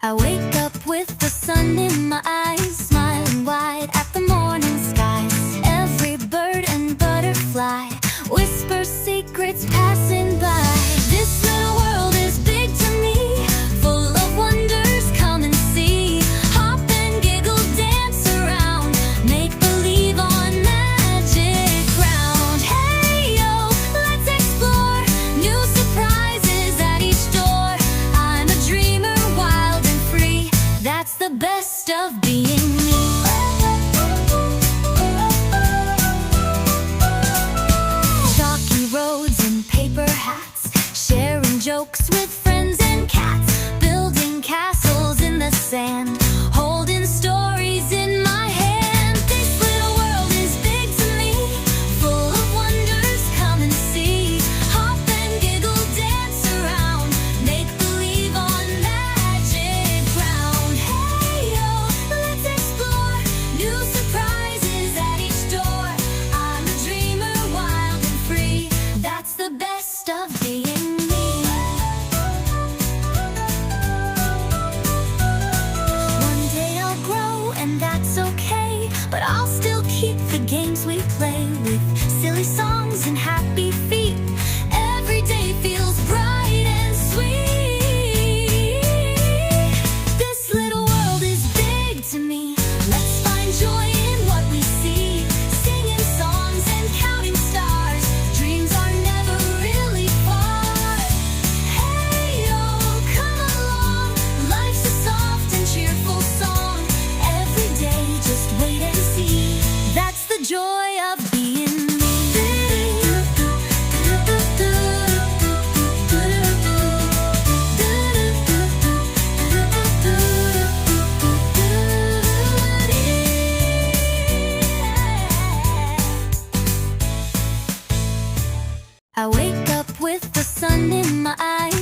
I wake up with the sun in my eyes, smiling wide at the morning skies. Every bird and butterfly whispers secrets passing by. This little world is big to me, full of wonders, come and see. Hop and giggle, dance around, make believe on magic ground. Hey yo, let's explore new surprises at each door. I'm a dreamer, wild and free, that's the best of being me. Chalky roads and paper hats, sharing jokes with friends and cats, building castles in the sand, holding stories in my hand. This little world is big to me, full of wonders, come and see. Hop and giggle, dance around, make believe on magic ground. Hey yo, let's explore new surprises at each door. I'm a dreamer, wild and free, that's the best of being me. One day I'll grow and that's okay, but I'll still keep the games we play, with silly songs and happy feet. Every day feels bright and sweet. This little world is big to me, let's find joy in what we see. Singing songs and counting stars, dreams are never really far. Hey yo, come along, life's a soft and cheerful song. Every day just wait and see, that's the joy of being me. I wake up with the sun in my eyes,